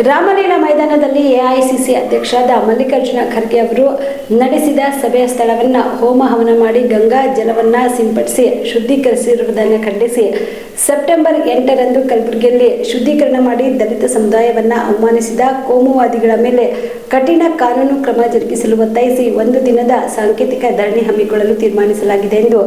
ರಾಮಲೀಲಾ ಮೈದಾನದಲ್ಲಿ ಎಐಸಿಸಿ ಅಧ್ಯಕ್ಷರಾದ ಮಲ್ಲಿಕಾರ್ಜುನ ಖರ್ಗೆ ಅವರು ನಡೆಸಿದ ಸಭೆಯ ಸ್ಥಳವನ್ನು ಹೋಮ ಹವನ ಮಾಡಿ ಗಂಗಾ ಜಲವನ್ನು ಸಿಂಪಡಿಸಿ ಶುದ್ಧೀಕರಿಸಿರುವುದನ್ನು ಖಂಡಿಸಿ ಸೆಪ್ಟೆಂಬರ್ 8ರಂದು ಕಲಬುರಗಿಯಲ್ಲಿ ಶುದ್ಧೀಕರಣ ಮಾಡಿ ದಲಿತ ಸಮುದಾಯವನ್ನು ಅವಮಾನಿಸಿದ ಕೋಮುವಾದಿಗಳ ಮೇಲೆ ಕಠಿಣ ಕಾನೂನು ಕ್ರಮ ಜರುಗಿಸಲು ಒತ್ತಾಯಿಸಿ ಒಂದು ದಿನದ ಸಾಂಕೇತಿಕ ಧರಣಿ ಹಮ್ಮಿಕೊಳ್ಳಲು ತೀರ್ಮಾನಿಸಲಾಗಿದೆ ಎಂದು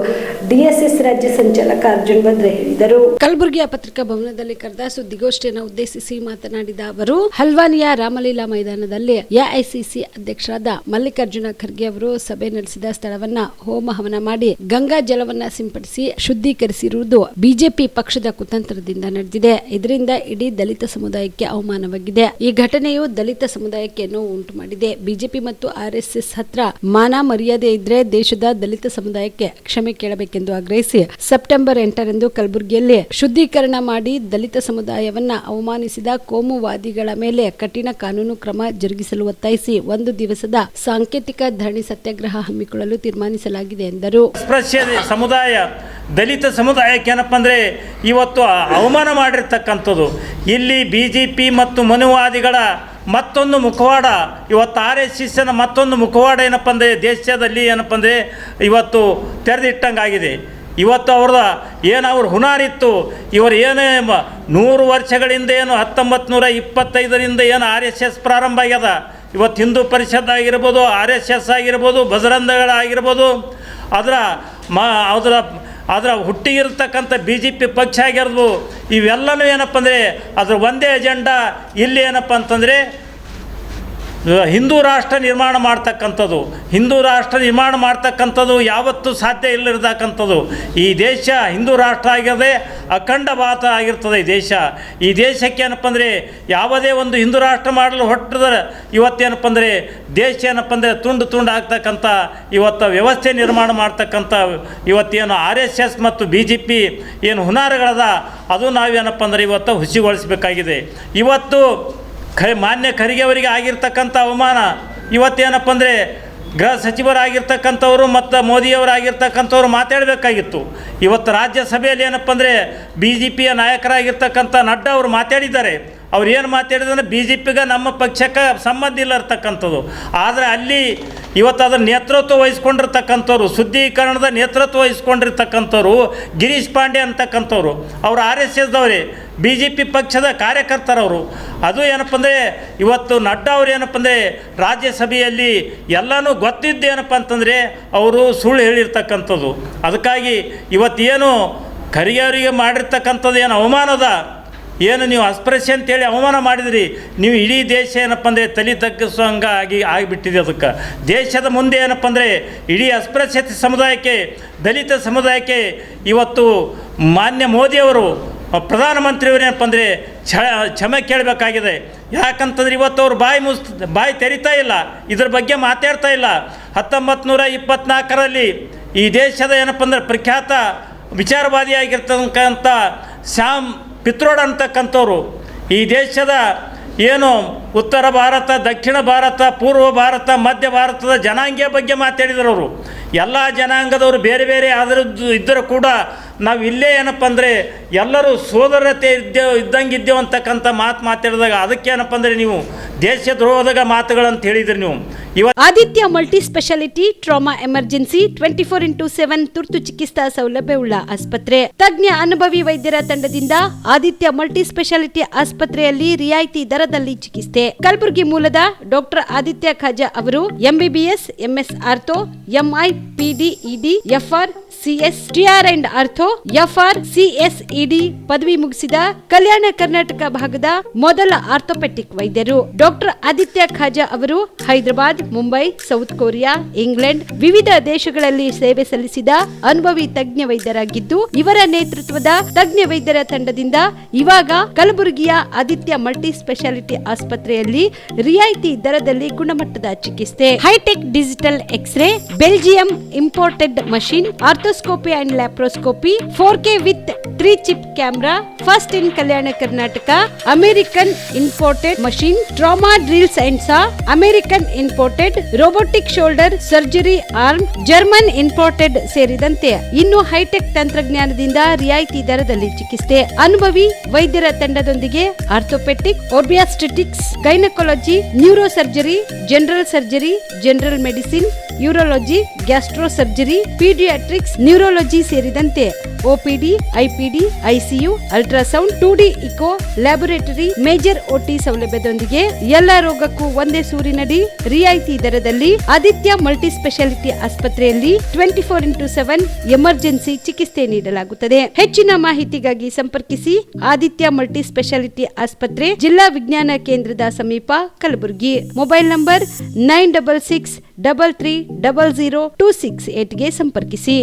ಡಿಎಸ್ಎಸ್ ರಾಜ್ಯ ಸಂಚಾಲಕ ಅರ್ಜುನ್ ಭದ್ರೆ ಹೇಳಿದರು. ಕಲಬುರಗಿಯ ಪತ್ರಿಕಾ ಭವನದಲ್ಲಿ ಕರೆದ ಸುದ್ದಿಗೋಷ್ಠಿಯನ್ನು ಉದ್ದೇಶಿಸಿ ಮಾತನಾಡಿದ ಅವರು, ಹಲ್ವಾನಿಯ ರಾಮಲೀಲಾ ಮೈದಾನದಲ್ಲಿ ಎಐಸಿಸಿ ಅಧ್ಯಕ್ಷರಾದ ಮಲ್ಲಿಕಾರ್ಜುನ ಖರ್ಗೆ ಅವರು ಸಭೆ ನಡೆಸಿದ ಸ್ಥಳವನ್ನ ಹೋಮ ಹವನ ಮಾಡಿ ಗಂಗಾ ಜಲವನ್ನ ಸಿಂಪಡಿಸಿ ಶುದ್ಧೀಕರಿಸಿರುವುದು ಬಿಜೆಪಿ ಪಕ್ಷದ ಕುತಂತ್ರದಿಂದ ನಡೆದಿದೆ. ಇದರಿಂದ ಇಡೀ ದಲಿತ ಸಮುದಾಯಕ್ಕೆ ಅವಮಾನವಾಗಿದೆ. ಈ ಘಟನೆಯು ದಲಿತ ಸಮುದಾಯಕ್ಕೆ ನೋವು ಉಂಟು ಮಾಡಿದೆ. ಬಿಜೆಪಿ ಮತ್ತು ಆರ್ಎಸ್ಎಸ್ ಹತ್ರ ಮಾನ ಮರ್ಯಾದೆ ಇದ್ರೆ ದೇಶದ ದಲಿತ ಸಮುದಾಯಕ್ಕೆ ಕ್ಷಮೆ ಕೇಳಬೇಕೆಂದು ಆಗ್ರಹಿಸಿ ಸೆಪ್ಟೆಂಬರ್ 8ರಂದು ಕಲಬುರಗಿಯಲ್ಲಿ ಶುದ್ಧೀಕರಣ ಮಾಡಿ ದಲಿತ ಸಮುದಾಯವನ್ನ ಅವಮಾನಿಸಿದ ಕೋಮುವಾದಿಗಳ ಮೇಲೆ ಕಠಿಣ ಕಾನೂನು ಕ್ರಮ ಜರುಗಿಸಲು ಒತ್ತಾಯಿಸಿ ಒಂದು ದಿವಸದ ಸಾಂಕೇತಿಕ ಧರಣಿ ಸತ್ಯಾಗ್ರಹ ಹಮ್ಮಿಕೊಳ್ಳಲು ತೀರ್ಮಾನಿಸಲಾಗಿದೆ ಎಂದರು. ಸಮುದಾಯ ದಲಿತ ಸಮುದಾಯಕ್ಕೆ ಏನಪ್ಪ ಅಂದರೆ ಇವತ್ತು ಅವಮಾನ ಮಾಡಿರ್ತಕ್ಕಂಥದ್ದು. ಇಲ್ಲಿ ಬಿಜೆಪಿ ಮತ್ತು ಮನುವಾದಿಗಳ ಮತ್ತೊಂದು ಮುಖವಾಡ, ಇವತ್ತು RSSನ ಮತ್ತೊಂದು ಮುಖವಾಡ ಏನಪ್ಪ ಅಂದರೆ ದೇಶದಲ್ಲಿ ಏನಪ್ಪ ಅಂದರೆ ಇವತ್ತು ತೆರೆದಿಟ್ಟಂಗಾಗಿದೆ. ಇವತ್ತು ಅವ್ರದ ಏನು ಅವ್ರ ಹುನಾರಿತ್ತು, ಇವರು ಏನೇ 100 ವರ್ಷಗಳಿಂದ ಏನು 1925ರಿಂದ ಏನು RSS ಪ್ರಾರಂಭ ಆಗ್ಯದ. ಇವತ್ತು ಹಿಂದೂ ಪರಿಷತ್ ಆಗಿರ್ಬೋದು, RSS ಆಗಿರ್ಬೋದು, ಬಜರಂಗಗಳಾಗಿರ್ಬೋದು, ಅದರ ಹುಟ್ಟಿಗಿರ್ತಕ್ಕಂಥ BJP ಪಕ್ಷ ಆಗಿರ್ಬೋದು, ಇವೆಲ್ಲನೂ ಏನಪ್ಪ ಅಂದರೆ ಅದರ ಒಂದೇ ಅಜೆಂಡಾ. ಇಲ್ಲಿ ಏನಪ್ಪ ಅಂತಂದರೆ ಹಿಂದೂ ರಾಷ್ಟ್ರ ನಿರ್ಮಾಣ ಮಾಡ್ತಕ್ಕಂಥದ್ದು. ಹಿಂದೂ ರಾಷ್ಟ್ರ ನಿರ್ಮಾಣ ಮಾಡ್ತಕ್ಕಂಥದ್ದು ಯಾವತ್ತೂ ಸಾಧ್ಯ ಇಲ್ಲದಿರ್ತಕ್ಕಂಥದ್ದು. ಈ ದೇಶ ಹಿಂದೂ ರಾಷ್ಟ್ರ ಆಗಿರದೆ ಅಖಂಡ ಭಾರತ ಆಗಿರ್ತದೆ ಈ ದೇಶಕ್ಕೆ ಏನಪ್ಪ ಅಂದರೆ ಯಾವುದೇ ಒಂದು ಹಿಂದೂ ರಾಷ್ಟ್ರ ಮಾಡಲು ಹೊರಟಿದ್ರೆ ಇವತ್ತೇನಪ್ಪ ಅಂದರೆ ದೇಶ ಏನಪ್ಪ ಅಂದರೆ ತುಂಡು ಆಗ್ತಕ್ಕಂಥ ಇವತ್ತು ವ್ಯವಸ್ಥೆ ನಿರ್ಮಾಣ ಮಾಡ್ತಕ್ಕಂಥ ಇವತ್ತೇನು RSS ಮತ್ತು BJP ಏನು ಹುನಾರಗಳದ ಅದು ನಾವೇನಪ್ಪ ಅಂದರೆ ಇವತ್ತು ಹುಸಿಗೊಳಿಸಬೇಕಾಗಿದೆ. ಇವತ್ತು ಮಾನ್ಯ ಖರ್ಗೆ ಅವರಿಗೆ ಆಗಿರ್ತಕ್ಕಂಥ ಅವಮಾನ ಇವತ್ತೇನಪ್ಪ ಅಂದರೆ ಗೃಹ ಸಚಿವರಾಗಿರ್ತಕ್ಕಂಥವ್ರು ಮತ್ತು ಮೋದಿಯವರಾಗಿರ್ತಕ್ಕಂಥವ್ರು ಮಾತಾಡಬೇಕಾಗಿತ್ತು. ಇವತ್ತು ರಾಜ್ಯಸಭೆಯಲ್ಲಿ ಏನಪ್ಪ ಅಂದರೆ BJPಯ ನಾಯಕರಾಗಿರ್ತಕ್ಕಂಥ ನಡ್ಡಾ ಅವರು ಮಾತಾಡಿದ್ದಾರೆ. ಅವ್ರು ಏನು ಮಾತಾಡಿದ್ರೆ BJPಗೆ ನಮ್ಮ ಪಕ್ಷಕ್ಕೆ ಸಂಬಂಧ ಇಲ್ಲ ಇರ್ತಕ್ಕಂಥದ್ದು. ಆದರೆ ಅಲ್ಲಿ ಇವತ್ತು ಅದರ ನೇತೃತ್ವ ವಹಿಸ್ಕೊಂಡಿರ್ತಕ್ಕಂಥವ್ರು, ಶುದ್ಧೀಕರಣದ ನೇತೃತ್ವ ವಹಿಸ್ಕೊಂಡಿರ್ತಕ್ಕಂಥವ್ರು ಗಿರೀಶ್ ಪಾಂಡೆ ಅಂತಕ್ಕಂಥವ್ರು, ಅವರು RSSದವರೇ, BJP ಪಕ್ಷದ ಕಾರ್ಯಕರ್ತರವರು. ಅದು ಏನಪ್ಪ ಅಂದರೆ ಇವತ್ತು ನಡ್ಡಾ ಅವ್ರು ಏನಪ್ಪ ಅಂದರೆ ರಾಜ್ಯಸಭೆಯಲ್ಲಿ ಎಲ್ಲನೂ ಗೊತ್ತಿದ್ದು ಏನಪ್ಪ ಅಂತಂದರೆ ಅವರು ಸುಳ್ಳು ಹೇಳಿರ್ತಕ್ಕಂಥದ್ದು. ಅದಕ್ಕಾಗಿ ಇವತ್ತೇನು ಖರ್ಗೆ ಅವರಿಗೆ ಮಾಡಿರ್ತಕ್ಕಂಥದ್ದು ಏನು ಅವಮಾನದ, ಏನು ನೀವು ಅಸ್ಪೃಶ್ಯ ಅಂತೇಳಿ ಅವಮಾನ ಮಾಡಿದ್ರಿ, ನೀವು ಇಡೀ ದೇಶ ಏನಪ್ಪ ಅಂದರೆ ತಲೆ ತಗ್ಗಿಸುವಂಗ ಆಗಿಬಿಟ್ಟಿದೆ. ಅದಕ್ಕೆ ದೇಶದ ಮುಂದೆ ಏನಪ್ಪ ಅಂದರೆ ಇಡೀ ಅಸ್ಪೃಶ್ಯತೆ ಸಮುದಾಯಕ್ಕೆ, ದಲಿತ ಸಮುದಾಯಕ್ಕೆ ಇವತ್ತು ಮಾನ್ಯ ಮೋದಿಯವರು ಪ್ರಧಾನಮಂತ್ರಿಯವರು ಏನಪ್ಪ ಅಂದರೆ ಕ್ಷಮೆ ಕೇಳಬೇಕಾಗಿದೆ. ಯಾಕಂತಂದ್ರೆ ಇವತ್ತು ಅವ್ರು ಬಾಯಿ ತೆರಿತಾ ಇಲ್ಲ, ಇದ್ರ ಬಗ್ಗೆ ಮಾತಾಡ್ತಾ ಇಲ್ಲ. 1924ರಲ್ಲಿ ಈ ದೇಶದ ಏನಪ್ಪ ಅಂದರೆ ಪ್ರಖ್ಯಾತ ವಿಚಾರವಾದಿಯಾಗಿರ್ತಕ್ಕಂಥ ಶ್ಯಾಮ್ ಪಿತ್ರೋಡ ಅಂತಕ್ಕಂಥವ್ರು ಈ ದೇಶದ ಏನು ಉತ್ತರ ಭಾರತ, ದಕ್ಷಿಣ ಭಾರತ, ಪೂರ್ವ ಭಾರತ, ಮಧ್ಯ ಭಾರತದ ಜನಾಂಗೀಯ ಬಗ್ಗೆ ಮಾತಾಡಿದರವರು. ಎಲ್ಲ ಜನಾಂಗದವರು ಬೇರೆ ಬೇರೆ ಇದ್ದರೂ ಕೂಡ ನಾವು ಇಲ್ಲೇ ಏನಪ್ಪ ಅಂದರೆ ಎಲ್ಲರೂ ಸೋದರತೆ ಇದ್ದಂಗಿದ್ದೇವೆ ಅಂತಕ್ಕಂಥ ಮಾತಾಡಿದಾಗ ಅದಕ್ಕೇನಪ್ಪ ಅಂದರೆ ನೀವು ದೇಶ ದ್ರೋಹದ ಮಾತುಗಳಂತ ಹೇಳಿದ್ರಿ ನೀವು. Aditya multi speciality trauma emergency 24x7 ತುರ್ತು ಚಿಕಿತ್ಸಾ ಸೌಲಭ್ಯವುಳ್ಳ ಆಸ್ಪತ್ರೆ. ತಜ್ಞ ಅನುಭವಿ ವೈದ್ಯರ ತಂಡದಿಂದ ಆದಿತ್ಯ ಮಲ್ಟಿ ಸ್ಪೆಷಾಲಿಟಿ ಆಸ್ಪತ್ರೆಯಲ್ಲಿ ರಿಯಾಯಿತಿ ದರದಲ್ಲಿ ಚಿಕಿತ್ಸೆ. ಕಲಬುರಗಿ ಮೂಲದ ಡಾಕ್ಟರ್ ಆದಿತ್ಯ ಖಾಜಾ ಅವರು MBBS, MS ortho, MI, PD, ED, FR, CS, TR and ortho, FR, CS, ED ಪದವಿ ಮುಗಿಸಿದ ಕಲ್ಯಾಣ ಕರ್ನಾಟಕ ಭಾಗದ ಮೊದಲ ಆರ್ಥೋಪೆಟಿಕ್ ವೈದ್ಯರು. ಡಾಕ್ಟರ್ ಆದಿತ್ಯ ಖಾಜಾ ಅವರು Hyderabad, Mumbai, south Korea, England ವಿವಿಧ ದೇಶಗಳಲ್ಲಿ ಸೇವೆ ಸಲ್ಲಿಸಿದ ಅನುಭವಿ ತಜ್ಞ ವೈದ್ಯರಾಗಿದ್ದು, ಇವರ ನೇತೃತ್ವದ ತಜ್ಞ ವೈದ್ಯರ ತಂಡದಿಂದ ಇವಾಗ ಕಲಬುರಗಿಯ ಆದಿತ್ಯ ಮಲ್ಟಿ ಸ್ಪೆಷಾಲಿಟಿ ಆಸ್ಪತ್ರೆಯಲ್ಲಿ ರಿಯಾಯಿತಿ ದರದಲ್ಲಿ ಗುಣಮಟ್ಟದ ಚಿಕಿತ್ಸೆ, hi tech digital x ray, Belgium imported machine, arthroscopy and laparoscopy, 4K with 3 chip camera, first in Kalyana Karnataka, American imported machine, trauma drills and saw, American imported imported, robotic shoulder surgery arm, German imported ಸೇರಿದಂತೆ ಇನ್ನು high tech ತಂತ್ರಜ್ಞಾನದಿಂದ ರಿಯಾಯಿತಿ ದರದಲ್ಲಿ ಚಿಕಿತ್ಸೆ. ಅನುಭವಿ ವೈದ್ಯರ ತಂಡದೊಂದಿಗೆ orthopaedic, obstetrics, gynaecology, neuro surgery, general surgery, general medicine, urology, gastro surgery, paediatrics, neurology ಸೇರಿದಂತೆ OPD, IPD, ICU, ultrasound, 2D echo, laboratory, major OT ಸೌಲಭ್ಯದೊಂದಿಗೆ ಎಲ್ಲ ರೋಗಕ್ಕೂ ಒಂದೇ ಸೂರಿನಡಿ ರಿಯಾಯಿತಿ ದರದಲ್ಲಿ ಆದಿತ್ಯ ಮಲ್ಟಿ ಸ್ಪೆಷಾಲಿಟಿ ಆಸ್ಪತ್ರೆಯಲ್ಲಿ 24x7 ಎಮರ್ಜೆನ್ಸಿ ಚಿಕಿತ್ಸೆ ನೀಡಲಾಗುತ್ತದೆ. ಹೆಚ್ಚಿನ ಮಾಹಿತಿಗಾಗಿ ಸಂಪರ್ಕಿಸಿ ಆದಿತ್ಯ ಮಲ್ಟಿ ಸ್ಪೆಷಾಲಿಟಿ ಆಸ್ಪತ್ರೆ, ಜಿಲ್ಲಾ ವಿಜ್ಞಾನ ಕೇಂದ್ರದ ಸಮೀಪ, ಕಲಬುರಗಿ. ಮೊಬೈಲ್ ನಂಬರ್ 9663300268ಗೆ ಸಂಪರ್ಕಿಸಿ.